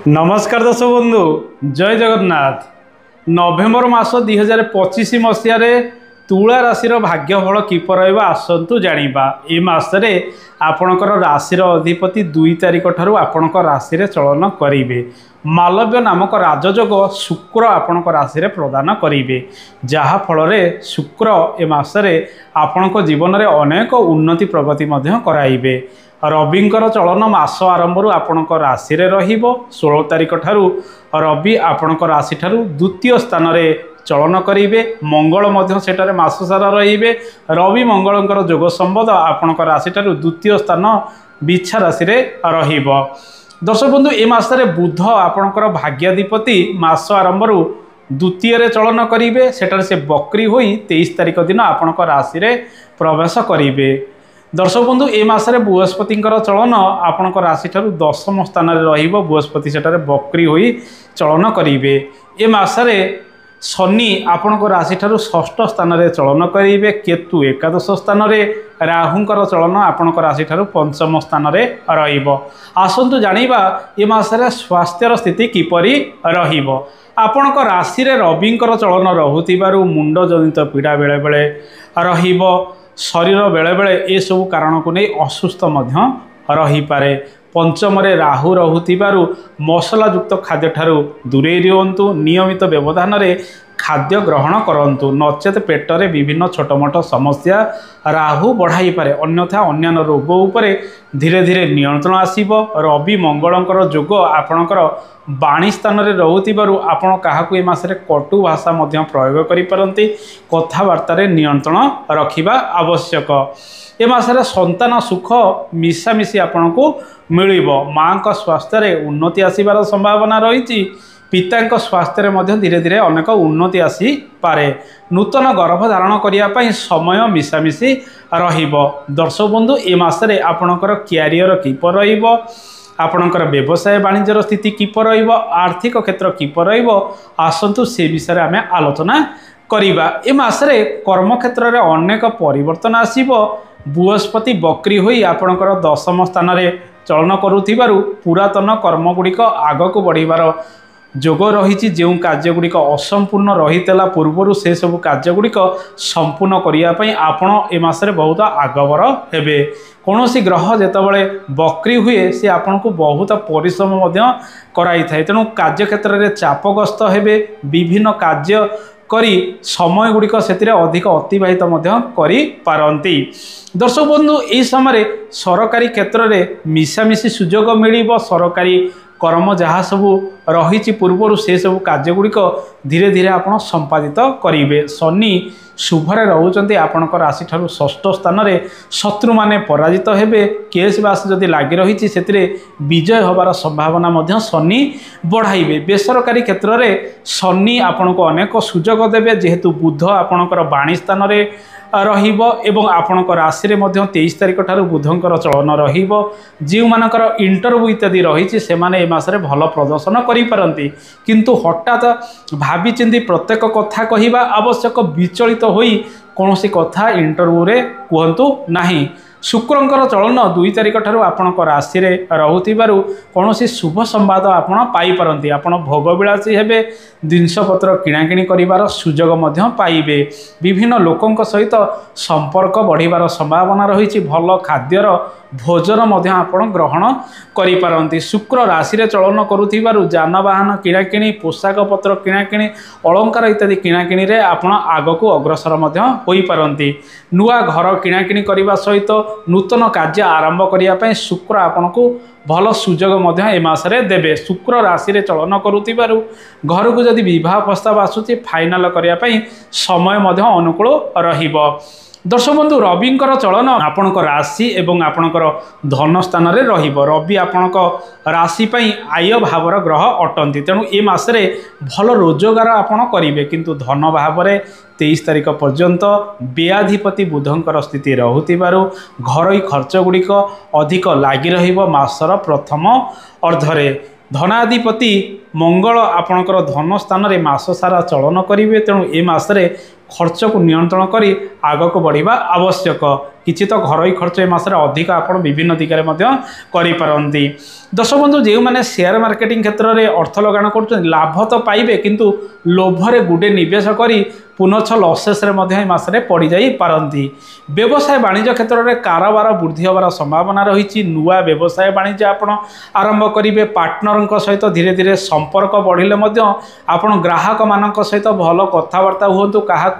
नमस्कार दर्शक बंधु जय जगन्नाथ। नवेम्बर मास 2025 मसीह तुला राशि भाग्यफल किपर आसतु जाना। ये मसरे आपणकर राशि अधिपति 2 तारिख ठारू आपणक राशि चलन करेंगे। मालव्य नामक राजयोग शुक्र आपणक राशि प्रदान करेंगे, जहाँफल शुक्र ए मसरे आपणक जीवन में अनेक उन्नति प्रगति कराइबे। रविंकर चलन मास आरंभ आपणक राशि 16 तारिख ठारू रवि आपणक राशि ठारू द्वितीय स्थान में चलन करेंगे। मंगल सेठारे मास सारा रहिबे। रवि मंगलंकर जोग संबंध आपणक राशि ठारू द्वितीय स्थान बिछा राशि रहिबो। दर्शक बंधु ए मासरे बुध आपणकर भाग्याधिपति मास आरंभ द्वितीय चलन करेंगे। सेठारे से बकरी होई 23 तारिख दिन आपणक राशि प्रवेश करेंगे। दर्शक बंधु ए मासरे बृहस्पति चलन आपणक राशि ठारू 10म स्थान रहिबो। बृहस्पति सेठारे बकरी होई चलन करेंगे। ए मासरे शनि आपणक राशि ठारू 6ठ स्थान में चलन करेंगे। केतु एकादश स्थान में, राहुंकर चलन आपणक राशि ठारू 5म स्थान में रहिबो। आसंतु जानिबा ए मासरे स्वास्थ्यर स्थिति किपरि रहिबो। आपणक राशि रविंकर चलन रहुतिबारु मुंड जनित पीड़ा बेले बेले रहिबो। शरीर बेले बेले ए सब कारण को नहीं असुस्थ रही पारे। पंचम राहु रहुतिबारु मसलायुक्त खाद्य ठारू दूरे रुहतु। नियमित व्यवधान रे खाद्य ग्रहण करंतु, नचेत पेटरे विभिन्न छोट मोट समस्या राहु बढ़ाई पारे। अन्यथा अन्य रोग उपरे धीरे धीरे नियंत्रण आसीबो। रवि मंगलंकर जोग आपणकर बाणी स्थान रे रहुतिबारु आपण काहाकु ए मासरे कटु भाषा मध्य प्रयोग करि पारंती। कथावार्ता रे नियंत्रण रखिबा आवश्यक। ए मासरे संतान सुख मिशामिशी आपणकु मिलिबो। मां का स्वास्थ्य रे उन्नति आसीबार संभावना रही। पिता स्वास्थ्य में धीरे धीरे अनेक उन्नति आसी पारे। नूतन गर्भ धारण करने समय मिशामिशी रहिबो। दर्शक बंधु ए मासरे आपणकर क्यारियर किपर रहिबो, आपणकर व्यवसाय वाणिज्यर स्थिति किपर रहिबो, आर्थिक क्षेत्र किपर रहिबो, आसंतु से विषय आमे आलोचना करिबा। ए मासरे कर्म क्षेत्र में अनेक परिवर्तन आसीबो। बृहस्पति बकरी होई आपणकर 10म स्थान में चलन करुथिबारु पुरातन कर्म गुड़िक आगक बढ़िबार जोग रही। जो कार्यगुड़िक असंपूर्ण रही पूर्वर से सब कार्यगुड़िक संपूर्ण करने आपण ए मासरे बहुत आगबर हेबे। कौन सी ग्रह जितेबाला बकरी हुए सी आपन को बहुत परिश्रम कराई थाए। तेणु कार्य क्षेत्र में चापग्रस्त हेबे। विभिन्न कार्य करी समय गुड़िक से अधिक अतिबाहित करि पारंती। दर्शक बंधु यह समय सरकारी क्षेत्र में मिशामिशी सुजोग मिलिबो। सरकारी कर्म जहाँ सबू रही पूर्वर से सब कार्यगुड़िक धीरे धीरे आप संपादित करेंगे। शनि शुभरे रोचते आपणक राशि ठारू 6ठ स्थान में शत्रु माने पराजित हेबे। केस बास जदि लगी रही से विजय होबार संभावना शनि बढ़ाइबे। बेसरकारी क्षेत्र में शनि आपन को अनेक सुजोग देवे, जेहेतु बुध आपणकर बाणी स्थान में रहिबो एवं आपणक राशि रे 23 तारिख ठारू बुधंकर चलन रहिबो। जो मानकर इंटरव्यू इत्यादि रही से माने ए मासरे भल प्रदर्शन करि पारंती, किंतु हठात भावी चिंती प्रत्येक कथा कहिबा आवश्यक। विचलित होई कौनसी कथा इंटरव्यू रे कहतु नाही। शुक्रंकर चलन 2 तारिख ठारू आपणक राशि रे रहुतिबारु कौनसी शुभ संवाद आपन पाई पारंती। आपन भोगविलासी हेबे। जिनपत्र किणाकिणी करिवार सुजोग मध्य पाइबे। विभिन्न लोकंक सहित संपर्क बढ़िबार संभावना रही। भल खाद्यर भोजन मध्य आपण ग्रहण करि पारंती। शुक्र राशि रे चलन करुथिबारु जानवाहन किणाकिणी, पोशाक पत्र किणाकिणी, अलंकार इत्यादि किणाकिणी रे आपण आगकू अग्रसर मध्य होई पारंती। नुआ घर किणाकिणी करिबा सहित नूतन कार्य आरंभ करिया पय शुक्र आपनकू भल सुजोग मध्य ए मासरे देबे। शुक्र राशि रे चलन करुथिबारु घर को जदि विवाह प्रस्ताव आसुची फाइनाल करिया पय समय मध्य अनुकूल रहिबो। दर्शक बंधु रविंकर चलन आपणक राशि एवं आपणकर धन स्थान में रहिबो। रवि आपणक राशि पई आय भावर ग्रह अटंती। तेणु ए मासरे भल रोजगार आपण करिवे, किंतु धन भाव में 23 तारिख पर्यंत व्ययाधिपति बुधंकर स्थिति रहुतिबारु घरोई खर्च गुड़िक अधिक लगी रहिबो। मासर प्रथम अर्धरे धनाधिपति मंगल आपणकर धन स्थान में मास सारा चलन करेंगे। तेणु ए मासरे खर्च को नियंत्रण करी आग को बढ़िबा आवश्यक। किछि तो घरोई खर्च ए मासरे अधिक आपण विभिन्न दिगरे मध्य करि पारंती। दर्शक बंधु जे माने शेयर मार्केटिंग क्षेत्र में अर्थ लगाण कर लाभ तो पाइबे किंतु लोभरे गुडे निवेश करी पुनः लसेस मसरे पड़ जाई पारंती। व्यवसाय वाणिज्य क्षेत्र में कारोबार वृद्धि होवार संभावना रही। नुआ व्यवसाय वाणिज्य आपण आरंभ करेंगे। पार्टनर सहित धीरे धीरे संपर्क बढ़िले आपण ग्राहक मान सहित भल कथबार्ता हूँ। क्या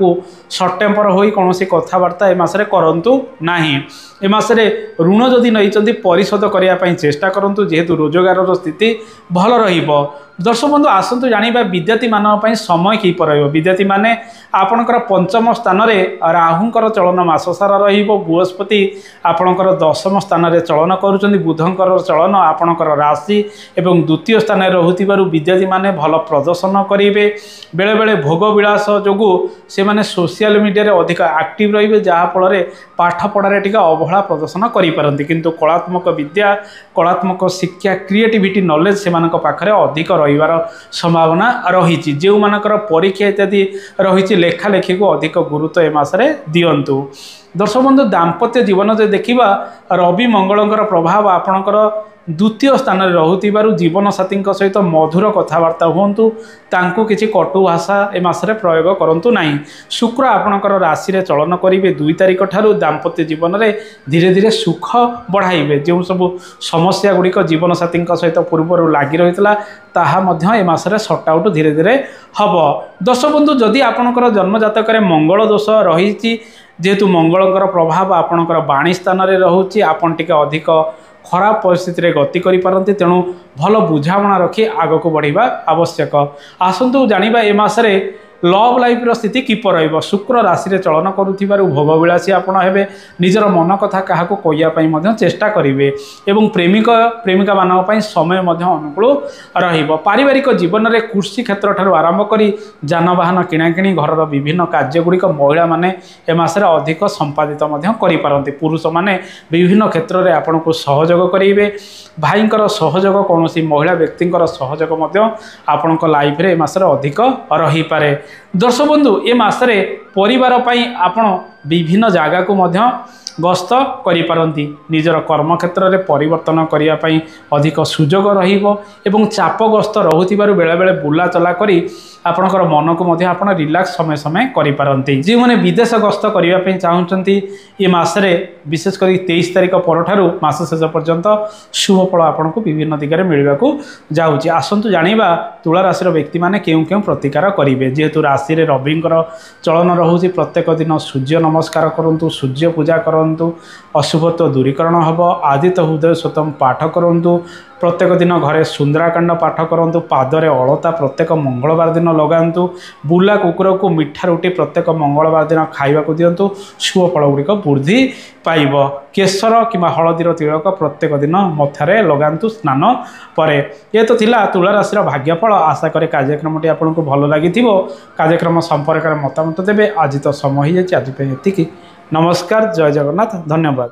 सर्ट टेम्पर हो कौन कथबार्ता ए मासरे करंतु नाही। ए मासरे ऋण जदि नहीं परिशोध करने चेष्टा करूँ जेहेतु रोजगार स्थिति भल रहिबो। दर्शक बंधु आसतु जानिबा विद्यार्थी मानक समय किपर रहिबो। विद्यार्थी माने आपणकर पंचम स्थान में राहुंकर चलन मास सारा रहिबो। बृहस्पति आपणकर दशम स्थान में चलन करुचंदी। बुधंकर चलन आपणकर राशि एवं द्वितीय स्थान में रहुतिबारु विद्यार्थी माने भल प्रदर्शन करेंगे। बेले बेले भोग विलास जोगु से माने सोशल मीडिया रे अधिक एक्टिव रहिबे जहा फल रे पाठ पढ़ारे टिका अवहेला प्रदर्शन करि पारंती। किंतु कलात्मक विद्या कलात्मक शिक्षा क्रिएटिविटी नॉलेज से मानक पाखरे अधिक रहिबार संभावना रही। जो मानकर परीक्षा इत्यादि रही लेखालेखी को अधिक गुरुत्व ए मासरे दियंतु। दर्शक बंधु दाम्पत्य जीवन जो देखा रवि मंगलंकर प्रभाव आपणकर द्वितीय स्थान में रहुतिबारु जीवन साथी सहित मधुर कथबार्ता हूँ। तांकु किछि कटु भाषा ए मासरे प्रयोग करंतु नाही। शुक्र आपणकर राशि रे चलन करिवे। 2 तारिख ठारू दाम्पत्य जीवन में धीरे धीरे सुख बढ़ाइबे। जो सब समस्या गुड़िक जीवन साथी सहित पूर्व लगी रही ताहा मध्य ए मासरे सॉर्ट आउट धीरे धीरे हब। दर्शक बंधु जदि आपणकर जन्म जातक मंगल दोष रही जेहेतु मंगलकर प्रभाव आपणकर वाणी स्थान में रोचे आपन टिके अधिक खराब परिस्थिति रे गति करि पारंती। तेणु भल बुझामणा रखी आग को बढ़िबा आवश्यक। आसंतु जानिबा ए मासरे लव लाइफ रो स्थिति किपर रहिबो। शुक्र राशि रे चलन करुथिबारु भोगविलासी आपण हेबे। निजर मन कथा काहाको कहिया पई मध्य चेष्टा करिवे एवं प्रेमिक प्रेमिका मानक पई समय मध्य अनुकूल रहिबो। पारिवारिक जीवन रे कृषि क्षेत्र ठारू आरंभ करी जानवाहन किणाकिणी घरर विभिन्न कार्य गुड़िक महिला माने ए मासरे अधिक संपादित मध्य करि पारंती। पुरुष माने विभिन्न क्षेत्र रे आपण को सहयोग करिवे। भाईंकर सहयोग कौनसी महिला व्यक्तिंकर सहयोग मध्य आपणक लाइफ रे ए मासरे अधिक रही पारे। दर्शक बंधु ए मासरे परिवार पई आपण विभिन्न जगह को मध्य गस्त करि पारंती। निजर कर्म क्षेत्र में परिवर्तन करिया पई अधिक सुजोग रहिबो एवं चापग्रस्त रहुतिबारु बेले बेले बुला चला करी आपणकर मन को मध्य आपण रिलैक्स समय समय करि पारंती। जे माने विदेश गस्त करिया पई चाहुचंती ए मासरे विशेष करी 23 तारिख परठारु मास शेष पर्यंत शुभ फल आपण को विभिन्न दिगरे मिलबा को जाउची। आसंतु जानिबा तुला राशि रो व्यक्ति माने केउ केउ प्रतिकार करिवे। जेहेतु राशि रे रविंकर चलन रहुची प्रत्येक दिन सूर्य नमस्कार करंतु सूर्य पूजा करंतु अशुभत्व दूरीकरण हब। आदित्य हृदय स्वतम पाठ करंतु प्रत्येक दिन घरे सुंदराकांड पाठ करंतु। पादरे अलता प्रत्येक मंगलवार दिन लगांतु। बुला कुकुर को मिठा रुटी प्रत्येक मंगलवार दिन खाइबा को दियंतु। शुभ फल गुड़िक वृद्धि पाइब। केशर किंवा हलदीर तिलक प्रत्येक दिन मथारे लगांतु स्नान परे। ये तो थिला तुला राशि भाग्यफल। आशा करे कार्यक्रमटी आपको भल लगी। कार्यक्रम संपर्क में मतामत देवे। आज तो समय हो जाए। आज एतिकी। नमस्कार। जय जगन्नाथ। धन्यवाद।